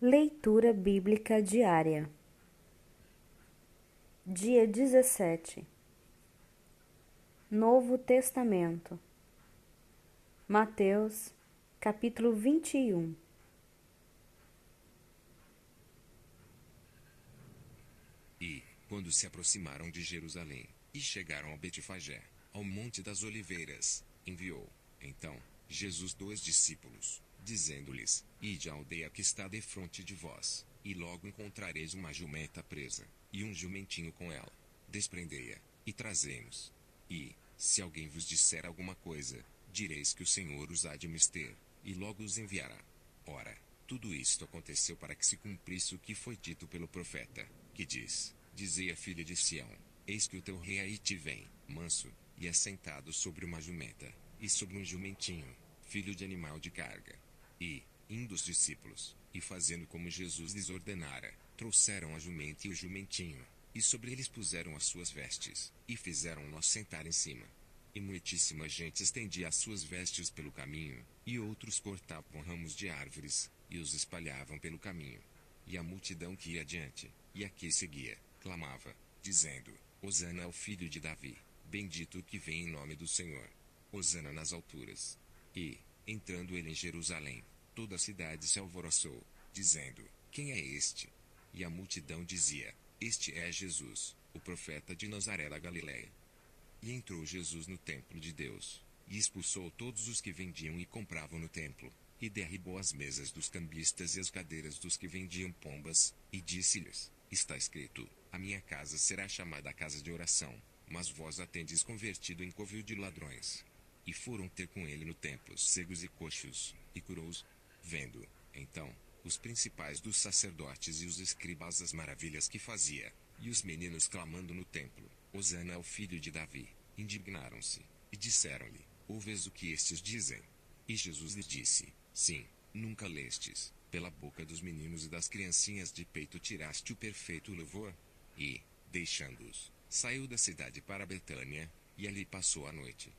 Leitura Bíblica Diária. Dia 17. Novo Testamento. Mateus, capítulo 21. E, quando se aproximaram de Jerusalém, e chegaram a Betfagé, ao Monte das Oliveiras, enviou, então, Jesus 2 discípulos, dizendo-lhes: Ide à aldeia que está defronte de vós, e logo encontrareis uma jumenta presa, e um jumentinho com ela. Desprendei-a, e trazei-nos. E, se alguém vos disser alguma coisa, direis que o Senhor os há de mister, e logo os enviará. Ora, tudo isto aconteceu para que se cumprisse o que foi dito pelo profeta, que diz: Dizei à filha de Sião: Eis que o teu rei aí te vem, manso, e assentado sobre uma jumenta, e sobre um jumentinho, filho de animal de carga. E, indo os discípulos, e fazendo como Jesus lhes ordenara, trouxeram a jumenta e o jumentinho, e sobre eles puseram as suas vestes, e fizeram-nos sentar em cima. E muitíssima gente estendia as suas vestes pelo caminho, e outros cortavam ramos de árvores, e os espalhavam pelo caminho. E a multidão que ia adiante, e a que seguia, clamava, dizendo: Hosana ao filho de Davi, bendito o que vem em nome do Senhor. Hosana nas alturas. E, entrando ele em Jerusalém, toda a cidade se alvoroçou, dizendo: Quem é este? E a multidão dizia: Este é Jesus, o profeta de Nazaré da Galileia. E entrou Jesus no templo de Deus, e expulsou todos os que vendiam e compravam no templo, e derribou as mesas dos cambistas e as cadeiras dos que vendiam pombas, e disse-lhes: Está escrito: A minha casa será chamada casa de oração, mas vós a tendes convertido em covil de ladrões. E foram ter com ele no templo cegos e coxos, e curou-os. Vendo, então, os principais dos sacerdotes e os escribas as maravilhas que fazia, e os meninos clamando no templo: Hosana ao filho de Davi, indignaram-se, e disseram-lhe: Ouves o que estes dizem? E Jesus lhes disse: Sim, nunca lestes: Pela boca dos meninos e das criancinhas de peito tiraste o perfeito louvor? E, deixando-os, saiu da cidade para Betânia, e ali passou a noite.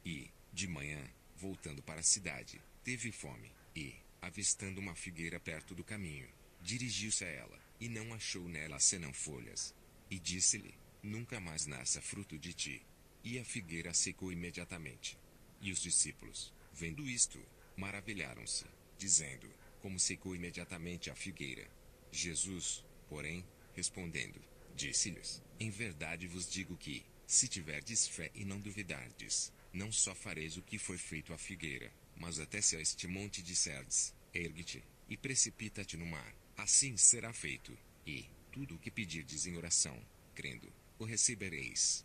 E, de manhã, voltando para a cidade, teve fome, e, avistando uma figueira perto do caminho, dirigiu-se a ela, e não achou nela senão folhas. E disse-lhe: Nunca mais nasça fruto de ti. E a figueira secou imediatamente. E os discípulos, vendo isto, maravilharam-se, dizendo: Como secou imediatamente a figueira? Jesus, porém, respondendo, disse-lhes: Em verdade vos digo que, se tiverdes fé e não duvidardes, não só fareis o que foi feito à figueira, mas até se a este monte disserdes: Ergue-te, e precipita-te no mar, assim será feito. E, tudo o que pedirdes em oração, crendo, o recebereis.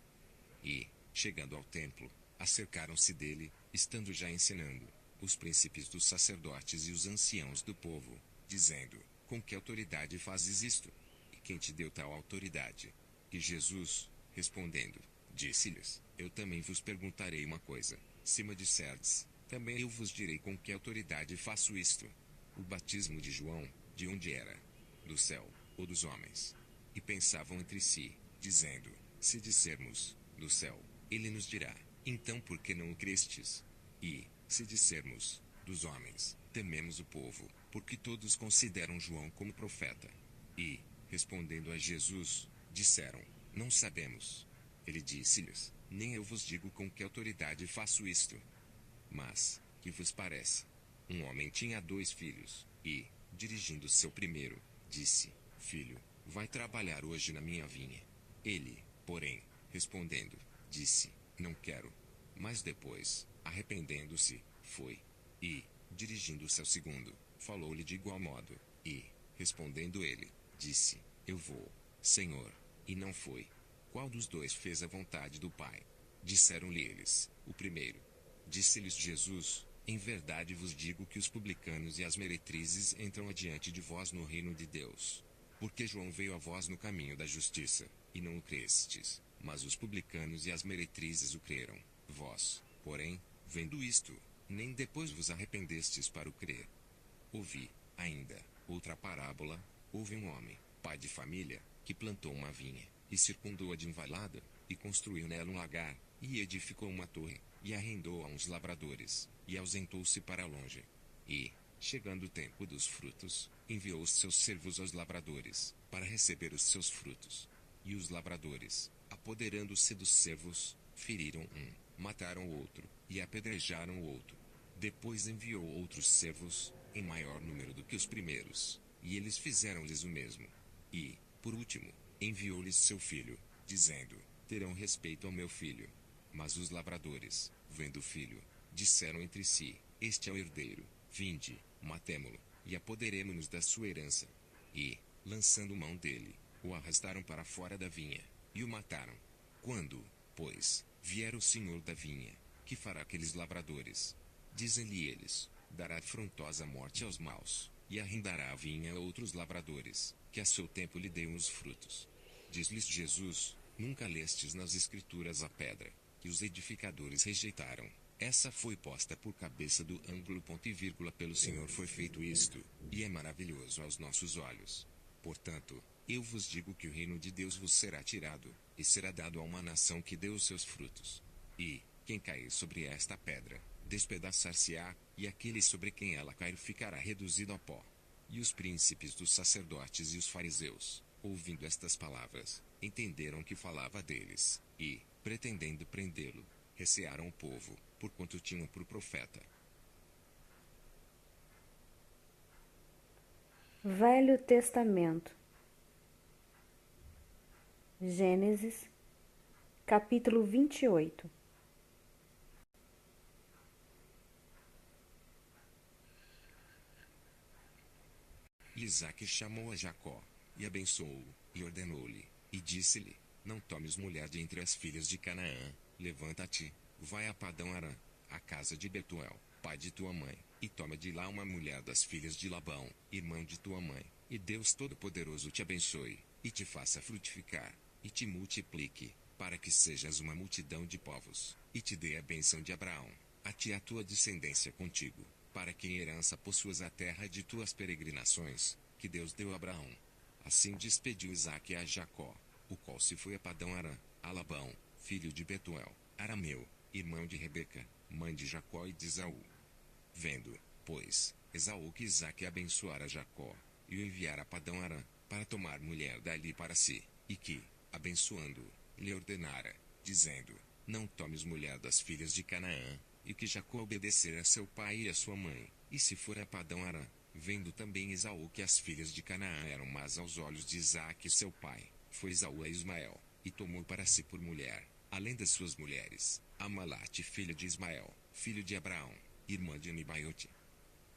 E, chegando ao templo, acercaram-se dele, estando já ensinando, os príncipes dos sacerdotes e os anciãos do povo, dizendo: Com que autoridade fazes isto? E quem te deu tal autoridade? E Jesus, respondendo, disse-lhes: Eu também vos perguntarei uma coisa. Se me disserdes, também eu vos direi com que autoridade faço isto. O batismo de João, de onde era? Do céu, ou dos homens? E pensavam entre si, dizendo: Se dissermos, do céu, ele nos dirá: Então por que não o crestes? E, se dissermos, dos homens, tememos o povo, porque todos consideram João como profeta. E, respondendo a Jesus, disseram: Não sabemos. Ele disse-lhes: Nem eu vos digo com que autoridade faço isto. Mas, que vos parece? Um homem tinha 2 filhos, e, dirigindo-se ao primeiro, disse: Filho, vai trabalhar hoje na minha vinha. Ele, porém, respondendo, disse: Não quero. Mas depois, arrependendo-se, foi. E, dirigindo-se ao segundo, falou-lhe de igual modo. E, respondendo ele, disse: Eu vou, Senhor. E não foi. Qual dos 2 fez a vontade do Pai? Disseram-lhe eles: O primeiro. Disse-lhes Jesus: Em verdade vos digo que os publicanos e as meretrizes entram adiante de vós no reino de Deus. Porque João veio a vós no caminho da justiça, e não o crestes, mas os publicanos e as meretrizes o creram. Vós, porém, vendo isto, nem depois vos arrependestes para o crer. Ouvi, ainda, outra parábola. Houve um homem, pai de família, que plantou uma vinha, e circundou-a de envalada, e construiu nela um lagar, e edificou uma torre, e arrendou a uns lavradores, e ausentou-se para longe. E, Chegando o tempo dos frutos, enviou os seus servos aos lavradores, para receber os seus frutos. E os lavradores, apoderando-se dos servos, feriram um, mataram o outro, e apedrejaram o outro. Depois enviou outros servos, em maior número do que os primeiros, e eles fizeram-lhes o mesmo. E, por último, enviou-lhes seu filho, dizendo: terão respeito ao meu filho. Mas os lavradores, vendo o filho, disseram entre si: este é o herdeiro, vinde, matemo-lo, e apoderemo-nos da sua herança. E, lançando mão dele, o arrastaram para fora da vinha, e o mataram. Quando, pois, vier o senhor da vinha, que fará aqueles lavradores? Dizem-lhe eles: dará afrontosa morte aos maus, e arrendará a vinha a outros lavradores, que a seu tempo lhe deem os frutos. Diz-lhes Jesus: nunca lestes nas escrituras a pedra, que os edificadores rejeitaram? Essa foi posta por cabeça do ângulo ponto e vírgula pelo Senhor foi feito isto, e é maravilhoso aos nossos olhos. Portanto, eu vos digo que o reino de Deus vos será tirado, e será dado a uma nação que dê os seus frutos. E, quem cair sobre esta pedra, despedaçar-se-á, e aquele sobre quem ela cair ficará reduzido a pó. E os príncipes dos sacerdotes e os fariseus, ouvindo estas palavras, entenderam que falava deles, e, pretendendo prendê-lo, recearam o povo, porquanto tinham por profeta. Velho Testamento. Gênesis, capítulo 28. E Isaque chamou a Jacó, e abençoou-o, e ordenou-lhe, e disse-lhe: não tomes mulher de entre as filhas de Canaã, levanta-te, vai a Padão Arã, a casa de Betuel, pai de tua mãe, e toma de lá uma mulher das filhas de Labão, irmão de tua mãe, e Deus Todo-Poderoso te abençoe, e te faça frutificar, e te multiplique, para que sejas uma multidão de povos, e te dê a bênção de Abraão, a ti e a tua descendência contigo, para que em herança possuas a terra de tuas peregrinações, que Deus deu a Abraão. Assim despediu Isaque a Jacó, o qual se foi a Padão Arã, a Labão, filho de Betuel, arameu, irmão de Rebeca, mãe de Jacó e de Esaú. Vendo, pois, Esaú que Isaque abençoara Jacó, e o enviara a Padão Arã, para tomar mulher dali para si, e que, abençoando-o, lhe ordenara, dizendo: não tomes mulher das filhas de Canaã, e que Jacó obedecer a seu pai e a sua mãe, e se for a Padão Arã, vendo também Esaú que as filhas de Canaã eram más aos olhos de Isaque seu pai, foi Esaú a Ismael, e tomou para si por mulher, além das suas mulheres, Amalate filha de Ismael, filho de Abraão, irmã de Nebaiote.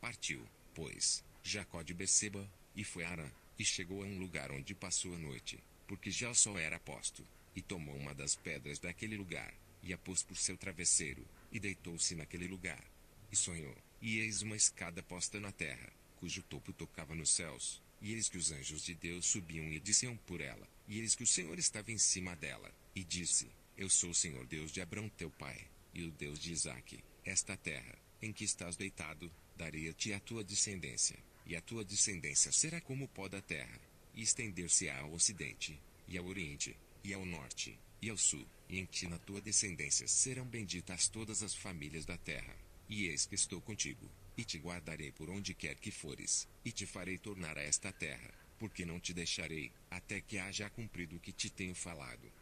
Partiu, pois, Jacó de Beceba, e foi a Arã, e chegou a um lugar onde passou a noite, porque já o sol era posto, e tomou uma das pedras daquele lugar, e a pôs por seu travesseiro, e deitou-se naquele lugar. E sonhou, e eis uma escada posta na terra, cujo topo tocava nos céus, e eis que os anjos de Deus subiam e desciam por ela, e eis que o Senhor estava em cima dela, e disse: eu sou o Senhor Deus de Abrão teu pai, e o Deus de Isaque. Esta terra, em que estás deitado, darei a ti a tua descendência, e a tua descendência será como o pó da terra, e estender-se-á ao ocidente, e ao oriente, e ao norte, e ao sul, e em ti na tua descendência serão benditas todas as famílias da terra. E eis que estou contigo, e te guardarei por onde quer que fores, e te farei tornar a esta terra, porque não te deixarei, até que haja cumprido o que te tenho falado.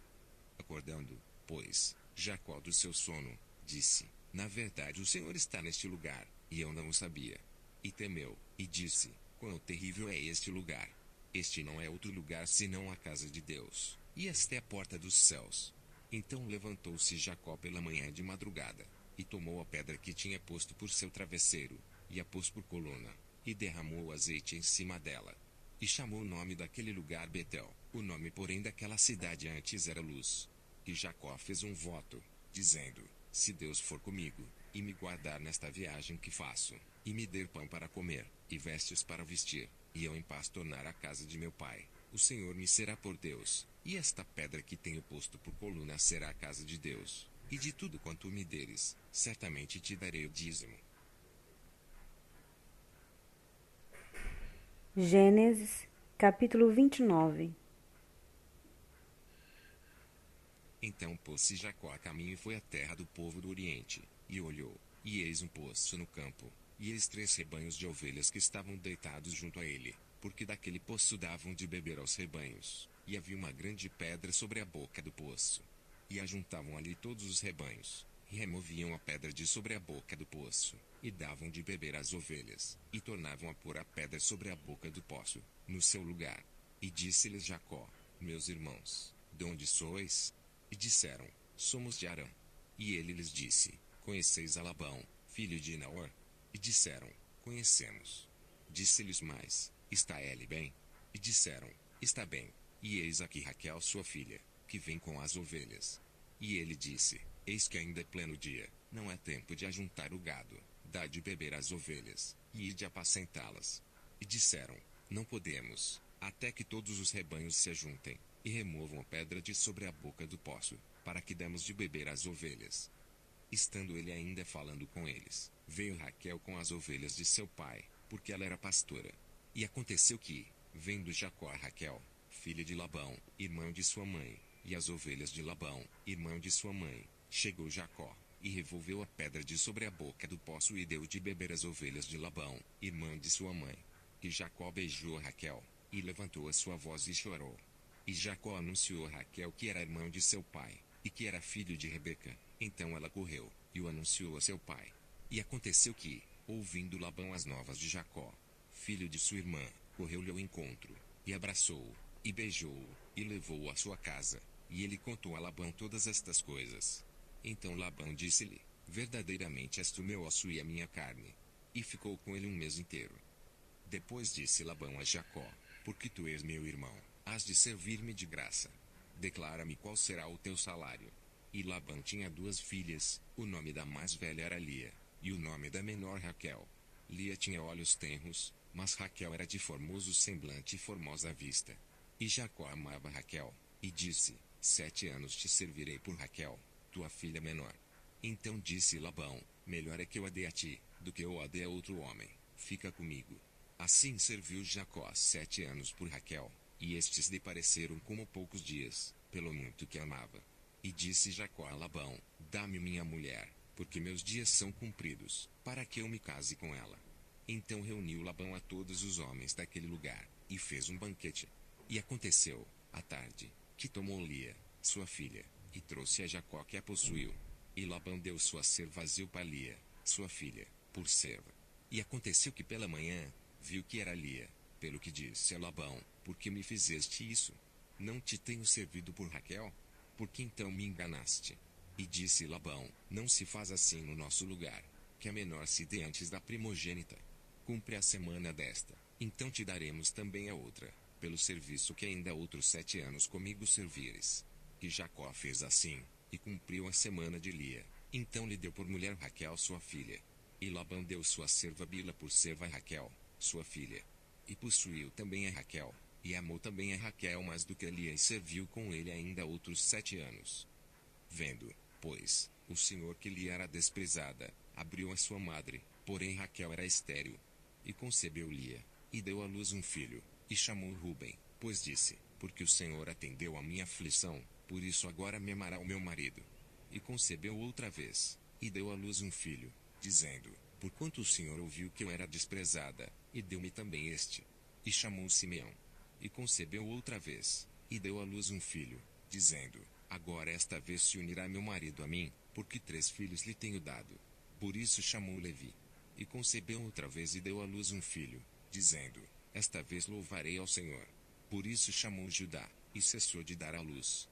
Acordando, pois, Jacó do seu sono, disse: na verdade o Senhor está neste lugar, e eu não o sabia. E temeu, e disse: quão terrível é este lugar! Este não é outro lugar senão a casa de Deus, e esta é a porta dos céus. Então levantou-se Jacó pela manhã de madrugada, e tomou a pedra que tinha posto por seu travesseiro, e a pôs por coluna, e derramou o azeite em cima dela. E chamou o nome daquele lugar Betel, o nome porém daquela cidade antes era Luz. E Jacó fez um voto, dizendo: se Deus for comigo, e me guardar nesta viagem que faço, e me der pão para comer, e vestes para vestir, e eu em paz tornar a casa de meu pai, o Senhor me será por Deus, e esta pedra que tenho posto por coluna será a casa de Deus. E de tudo quanto me deres, certamente te darei o dízimo. Gênesis, capítulo 29. Então pôs-se Jacó a caminho e foi à terra do povo do Oriente, e olhou, e eis um poço no campo, e eis 3 rebanhos de ovelhas que estavam deitados junto a ele, porque daquele poço davam de beber aos rebanhos, e havia uma grande pedra sobre a boca do poço. E ajuntavam ali todos os rebanhos, e removiam a pedra de sobre a boca do poço, e davam de beber às ovelhas, e tornavam a pôr a pedra sobre a boca do poço, no seu lugar. E disse-lhes Jacó: Meus irmãos, de onde sois? E disseram: Somos de Harã. E ele lhes disse: Conheceis a Labão, filho de Naor? E disseram: Conhecemos. Disse-lhes mais: Está ele bem? E disseram: Está bem. E eis aqui Raquel sua filha, que vem com as ovelhas. E ele disse: Eis que ainda é pleno dia, não é tempo de ajuntar o gado, dá de beber às ovelhas, e ide apacentá-las. E disseram: Não podemos, até que todos os rebanhos se ajuntem, e removam a pedra de sobre a boca do poço, para que demos de beber às ovelhas. Estando ele ainda falando com eles, veio Raquel com as ovelhas de seu pai, porque ela era pastora. E aconteceu que, vendo Jacó a Raquel, filha de Labão, irmão de sua mãe, e as ovelhas de Labão, irmão de sua mãe, chegou Jacó, e revolveu a pedra de sobre a boca do poço e deu de beber às ovelhas de Labão, irmão de sua mãe. E Jacó beijou a Raquel, e levantou a sua voz e chorou. E Jacó anunciou a Raquel que era irmão de seu pai, e que era filho de Rebeca. Então ela correu, e o anunciou a seu pai. E aconteceu que, ouvindo Labão as novas de Jacó, filho de sua irmã, correu-lhe ao encontro, e abraçou-o, e beijou-o, e levou-o à sua casa. E ele contou a Labão todas estas coisas. Então Labão disse-lhe: Verdadeiramente és tu meu osso e a minha carne. E ficou com ele um mês inteiro. Depois disse Labão a Jacó: Porque tu és meu irmão, hás de servir-me de graça. Declara-me qual será o teu salário. E Labão tinha 2 filhas, o nome da mais velha era Lia, e o nome da menor Raquel. Lia tinha olhos tenros, mas Raquel era de formoso semblante e formosa vista. E Jacó amava Raquel, e disse: 7 anos te servirei por Raquel, tua filha menor. Então disse Labão: Melhor é que eu a dê a ti, do que eu a dê a outro homem. Fica comigo. Assim serviu Jacó 7 anos por Raquel, e estes lhe pareceram como poucos dias, pelo muito que amava. E disse Jacó a Labão: Dá-me minha mulher, porque meus dias são cumpridos, para que eu me case com ela. Então reuniu Labão a todos os homens daquele lugar, e fez um banquete. E aconteceu, à tarde, que tomou Lia, sua filha, e trouxe a Jacó que a possuiu. E Labão deu sua serva Zilpa a Lia, sua filha, por serva. E aconteceu que pela manhã, viu que era Lia, pelo que disse a Labão: Por que me fizeste isso? Não te tenho servido por Raquel? Por que então me enganaste? E disse Labão: Não se faz assim no nosso lugar, que a menor se dê antes da primogênita. Cumpre a semana desta, então te daremos também a outra, pelo serviço que ainda outros 7 anos comigo servires. E Jacó fez assim, e cumpriu a semana de Lia. Então lhe deu por mulher Raquel sua filha. E Labão deu sua serva Bila por serva a Raquel, sua filha. E possuiu também a Raquel, e amou também a Raquel mais do que Lia, e serviu com ele ainda outros 7 anos. Vendo, pois, o Senhor que Lia era desprezada, abriu a sua madre, porém Raquel era estéril. E concebeu Lia, e deu à luz um filho, e chamou Ruben, pois disse: Porque o Senhor atendeu a minha aflição, por isso agora me amará o meu marido. E concebeu outra vez, e deu à luz um filho, dizendo: Porquanto o Senhor ouviu que eu era desprezada, e deu-me também este. E chamou Simeão. E concebeu outra vez, e deu à luz um filho, dizendo: Agora esta vez se unirá meu marido a mim, porque 3 filhos lhe tenho dado. Por isso chamou Levi. E concebeu outra vez e deu à luz um filho, dizendo: Esta vez louvarei ao Senhor. Por isso chamou Judá, e cessou de dar à luz.